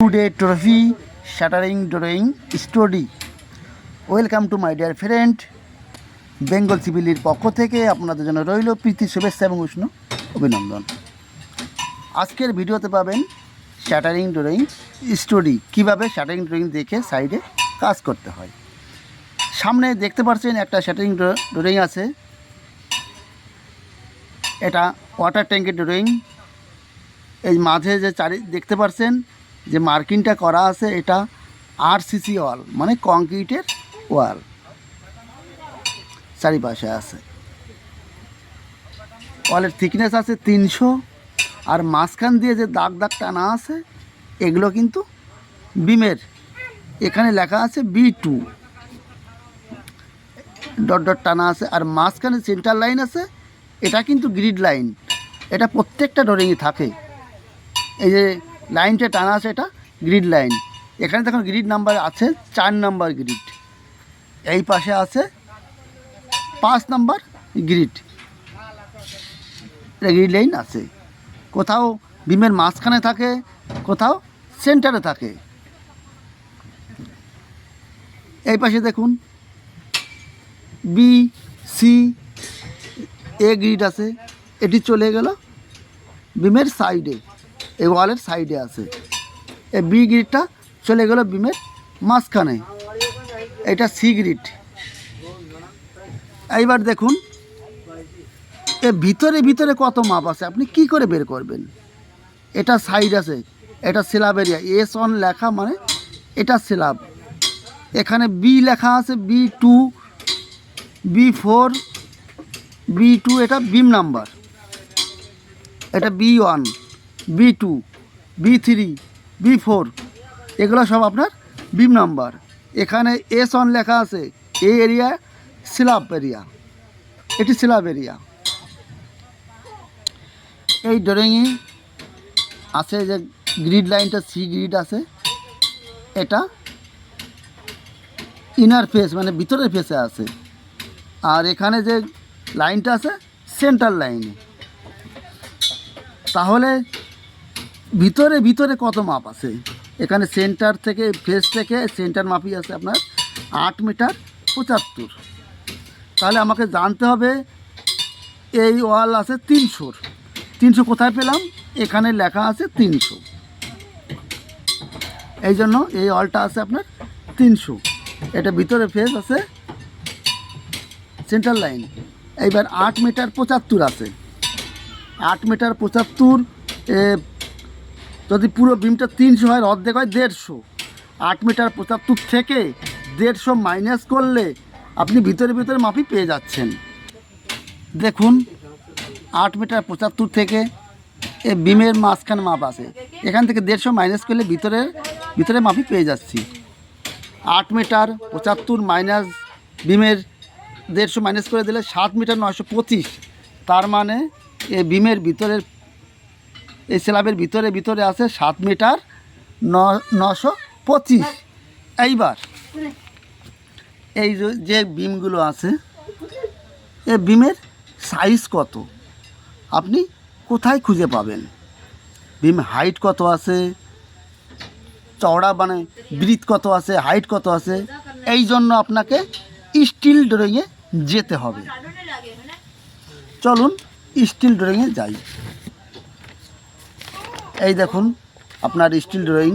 Today trophy shattering drawing study. Welcome to my dear friend. Bengal সিভিলির পক্ষ থেকে আপনাদের জন্য রইল প্রীতি শুভেচ্ছা এবং উষ্ণ অভিনন্দন। আজকের ভিডিওতে পাবেন শ্যাটারিং ড্রয়িং স্টোরি, কীভাবে শ্যাটারিং ড্রয়িং দেখে সাইডে কাজ করতে হয়। সামনে দেখতে পাচ্ছেন একটা শ্যাটারিং ড্রয়িং আছে, এটা ওয়াটার ট্যাঙ্কের ড্রয়িং। এই মাঝে যে দেখতে পাচ্ছেন যে মার্কিংটা করা আছে, এটা আরসিসি ওয়াল মানে কংক্রিটের ওয়াল চারিপাশে আছে। ওয়ালের থিকনেস আছে 300, আর মাঝখান দিয়ে যে দাগ দাগ টানা আছে এগুলো কিন্তু বিমের। এখানে লেখা আছে B2 ডট ডট টানা আছে, আর মাঝখানে সেন্টার লাইন আছে, এটা কিন্তু গ্রিড লাইন। এটা প্রত্যেকটা ড্রয়িংয়ে থাকে। এই যে লাইনটা টানা আছে এটা গ্রিড লাইন। এখানে দেখুন গ্রিড নাম্বার আছে 4 নাম্বার গ্রিড, এই পাশে আছে 5 নাম্বার গ্রিড। এটা গ্রিড লাইন আছে, কোথাও বিমের মাঝখানে থাকে, কোথাও সেন্টারে থাকে। এই পাশে দেখুন BC গ্রিড আছে, এটি চলে গেল বিমের সাইডে, এই ওয়ালের সাইডে আছে। এই B গ্রিডটা চলে গেল বিমের মাঝখানে, এটা C গ্রিড। এইবার দেখুন এর ভিতরে ভিতরে কত মাপ আছে আপনি কি করে বের করবেন। এটা সাইড আছে, এটা স্ল্যাব এরিয়া, S1 লেখা মানে এটা স্ল্যাব। এখানে B লেখা আছে, B2 B4 B2, এটা বিম নাম্বার। এটা B1 B2 B3 B4, এগুলো সব আপনার বিম নাম্বার। এখানে S1 লেখা আছে, এই এরিয়া স্ল্যাব এরিয়া, এটি স্ল্যাব এরিয়া। এই ড্রয়িংয়ে আছে যে গ্রিড লাইনটা C গ্রিড আছে, এটা ইনার ফেস মানে ভিতরের ফেসে আছে। আর এখানে যে লাইনটা আছে সেন্টার লাইনে। তাহলে ভিতরে ভিতরে কত মাপ আছে, এখানে সেন্টার থেকে ফেস থেকে সেন্টার মাপই আছে আপনার 8 মিটার 75। তাহলে আমাকে জানতে হবে এই ওয়াল আছে 300 কোথায় পেলাম, এখানে লেখা আছে 300, এই জন্য এই ওয়ালটা আছে আপনার 300। এটা ভিতরে ফেস আছে সেন্টার লাইন। এইবার 8 মিটার 75 আছে, 8 মিটার 75 যদি পুরো বিমটা 300 হয়, অর্ধেক হয় 150। 8 মিটার 75 থেকে 150 মাইনাস করলে আপনি ভিতরে ভিতরে মাপই পেয়ে যাচ্ছেন। দেখুন 8 মিটার 75 থেকে এ বিমের মাঝখানে মাপ আছে, এখান থেকে 150 মাইনাস করলে ভিতরে মাপই পেয়ে যাচ্ছি। 8 মিটার 75 মাইনাস বিমের 150 মাইনাস করে দিলে 7 মিটার 925। তার মানে এ বিমের ভিতরের এই স্ল্যাবের ভিতরে ভিতরে আছে 7 মিটার 925। এইবার এই যে বিমগুলো আছে, এই বিমের সাইজ কত আপনি কোথায় খুঁজে পাবেন, বিম হাইট কত আছে, চওড়া মানে ব্রিথ কত আছে, হাইট কত আছে। এই জন্য আপনাকে স্টিল ড্রয়িংয়ে যেতে হবে। চলুন স্টিল ড্রয়িংয়ে যাই। এই দেখুন আপনার steel drawing,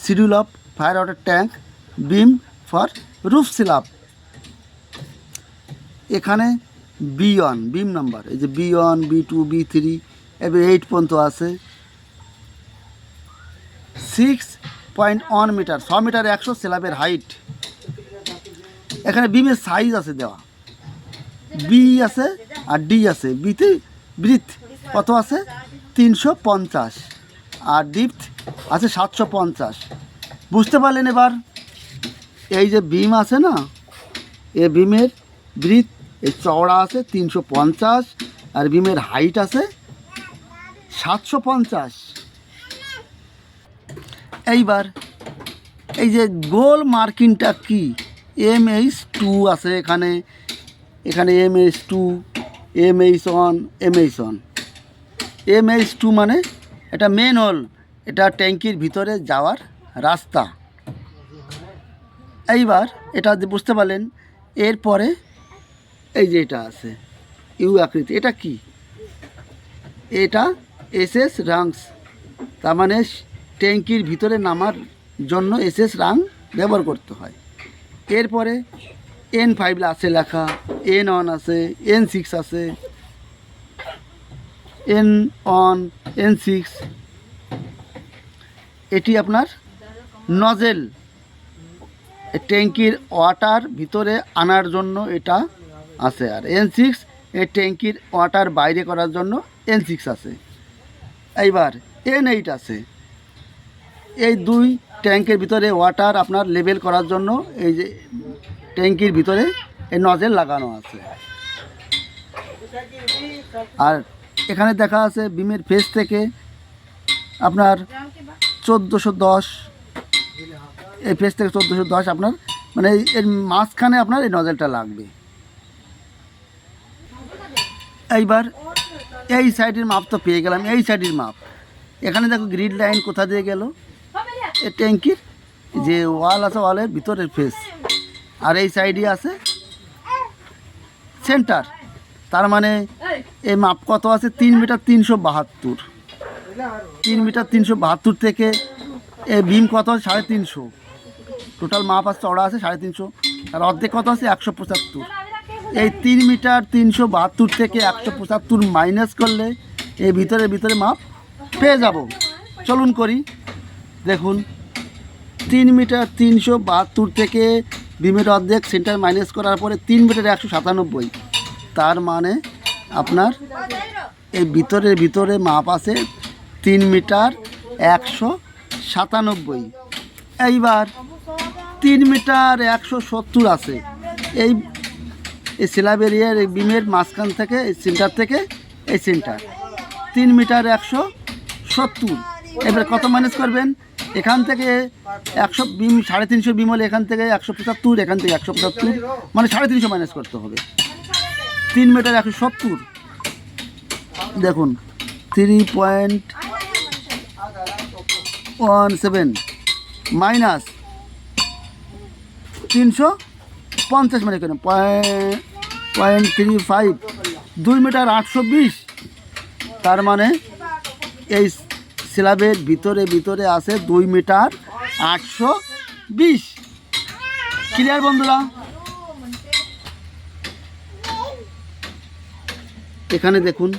schedule of fire water tank beam for roof slab. এখানে B1 বিম নাম্বার, এই যে B1 B2 B3 এবার 8 পর্যন্ত আছে। 6.1 মিটার 6 মিটার 100 স্ল্যাবের হাইট। এখানে বিমের সাইজ আছে দেওয়া, B আছে আর D আছে। বিতে ব্রিথ কত আছে 350, আর ডিপথ আছে 750। বুঝতে পারলেন এবার? এই যে বিম আছে না, এ বিমের ব্রিথ এই চওড়া আছে 350, আর বিমের হাইট আছে 750। এইবার এই যে গোল মার্কিংটা কি, MH2 আছে এখানে MH2 MH1 MH1 MH2 মানে এটা মেন হোল, এটা ট্যাঙ্কির ভিতরে যাওয়ার রাস্তা। এইবার এটা বুঝতে পারলেন। এরপরে এই যে এটা আছে ইউ আকৃতি, এটা কি? এটা এসএস রাংস, তার মানে ট্যাঙ্কির ভিতরে নামার জন্য এসএস রাং ব্যবহার করতে হয়। এরপরে N5 আছে লেখা, N1 আছে, N6 আছে, N1 N6। এটি আপনার নজেল, ট্যাঙ্কির ওয়াটার ভিতরে আনার জন্য এটা আছে। আর N6 এই ট্যাঙ্কির ওয়াটার বাইরে করার জন্য N6 আছে। এইবার N8 আছে, এই দুই ট্যাঙ্কের ভিতরে ওয়াটার আপনার লেভেল করার জন্য এই যে ট্যাঙ্কির ভিতরে এই নজেল লাগানো আছে। আর এখানে দেখা আছে বিমের ফেস থেকে আপনার 1410, এই ফেস থেকে 1410 আপনার মানে এর মাঝখানে আপনার এই নজেলটা লাগবে। এইবার এই সাইডের মাপ তো পেয়ে গেলাম, এই সাইডের মাপ। এখানে দেখো গ্রিড লাইন কোথা দিয়ে গেল, এই ট্যাঙ্কির যে ওয়াল আছে ওয়ালের ভিতরের ফেস, আর এই সাইডে আছে সেন্টার। তার মানে এই মাপ কত আছে? 3 মিটার 372। 3 মিটার 372 থেকে এই বিম কত আছে? 350। টোটাল মাপ আছে, চড়া আছে 350, আর অর্ধেক কত আছে? 175। এই 3 মিটার 372 থেকে 175 মাইনাস করলে এই ভিতরে মাপ পেয়ে যাব। চলুন করি, দেখুন 3 মিটার 372 থেকে বিমের অর্ধেক সেন্টার মাইনাস করার পরে 3 মিটার 197। তার মানে আপনার এই ভিতরে মাপ আছে 3 মিটার 197। এইবার 3 মিটার 170 আছে এই স্ল্যাব এরিয়ার এই বিমের মাঝখান থেকে, এই সেন্টার থেকে এই সেন্টার 3 মিটার 170। এবার কত মাইনাস করবেন? এখান থেকে 100 বিম 350 বিম হলে এখান থেকে 175, এখান থেকে 175, মানে 350 মাইনাস করতে হবে। 3 মিটার 170 দেখুন 3.17 মাইনাস 350 মানে কেন 0.35, 2 মিটার 820। তার মানে এই স্ল্যাবের ভিতরে আছে 2 মিটার 820। ক্লিয়ার বন্ধুরা? এখানে দেখুন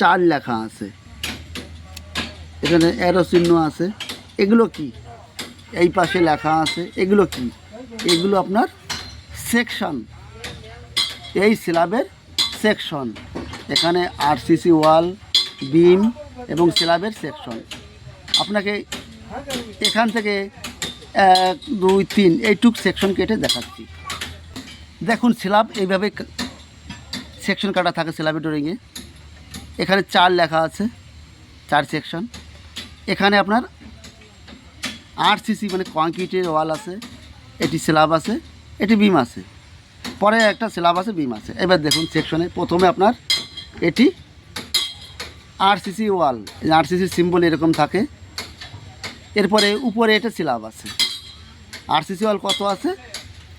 4 লেখা আছে, এখানে অ্যারো চিহ্ন আছে। এগুলো কি? এই পাশে লেখা আছে, এগুলো কি? এগুলো আপনার সেকশন, এই স্ল্যাবের সেকশন। এখানে আরসিসি ওয়াল, বিম এবং স্ল্যাবের সেকশন। আপনাকে এখান থেকে 1 2 3 এইটুক সেকশন কেটে দেখাচ্ছি। দেখুন স্ল্যাব এইভাবে সেকশন কাটা থাকে স্ল্যাবের ড্রয়িংয়ে। এখানে 4 লেখা আছে, 4 সেকশন। এখানে আপনার আরসিসি মানে কংক্রিটের ওয়াল আছে, এটি স্ল্যাব আছে, এটি বিম আছে, পরে একটা স্ল্যাব আছে, বিম আছে। এবার দেখুন সেকশনে প্রথমে আপনার এটি আরসিসি ওয়াল, আরসিসি সিম্বল এরকম থাকে। এরপরে উপরে এটা স্ল্যাব আছে, আরসিসি ওয়াল কত আছে?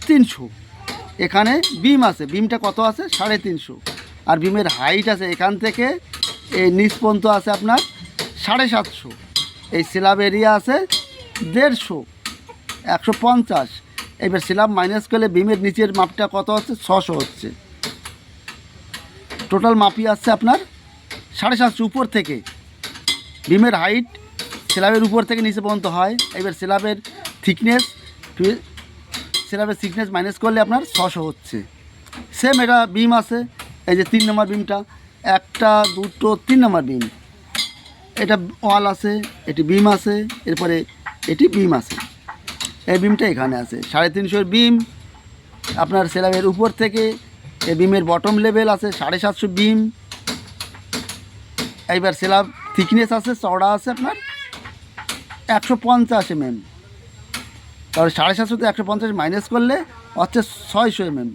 300। এখানে বিম আছে, বিমটা কত আছে? 350। আর বিমের হাইট আছে এখান থেকে এই নিচ পর্যন্ত আছে আপনার 750। এই স্ল্যাব এরিয়া আছে 150, 150। এবার স্ল্যাব মাইনাস করলে বিমের নিচের মাপটা কত হচ্ছে? 600 হচ্ছে। টোটাল মাপই আসছে আপনার 750 উপর থেকে। বিমের হাইট স্ল্যাবের উপর থেকে নিচে পর্যন্ত হয়। এবার স্ল্যাবের থিকনেস মাইনাস করলে আপনার 600 হচ্ছে। সেম এটা বিম আছে, এই যে 3 নম্বর বিমটা, 1 2 3 নম্বর বিম। এটা ওয়াল আছে, এটি বিম আছে, এরপরে এটি বিম আছে। এই বিমটা এখানে আছে 350 বিম। আপনার স্ল্যাবের উপর থেকে এই বিমের বটম লেভেল আছে 750 বিম। এইবার স্ল্যাব থিকনেস আছে, চওড়া আছে আপনার 150 mm। তাহলে 750 থেকে 150 মাইনাস করলে হচ্ছে 600 mm।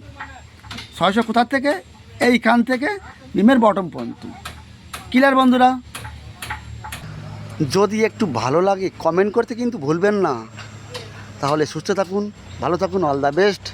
600 কোথার থেকে? এইখান থেকে বিমের বটম পর্যন্ত। ক্লিয়ার বন্ধুরা? যদি একটু ভালো লাগে কমেন্ট করতে কিন্তু ভুলবেন না। তাহলে সুস্থ থাকুন, ভালো থাকুন, অল দ্য বেস্ট।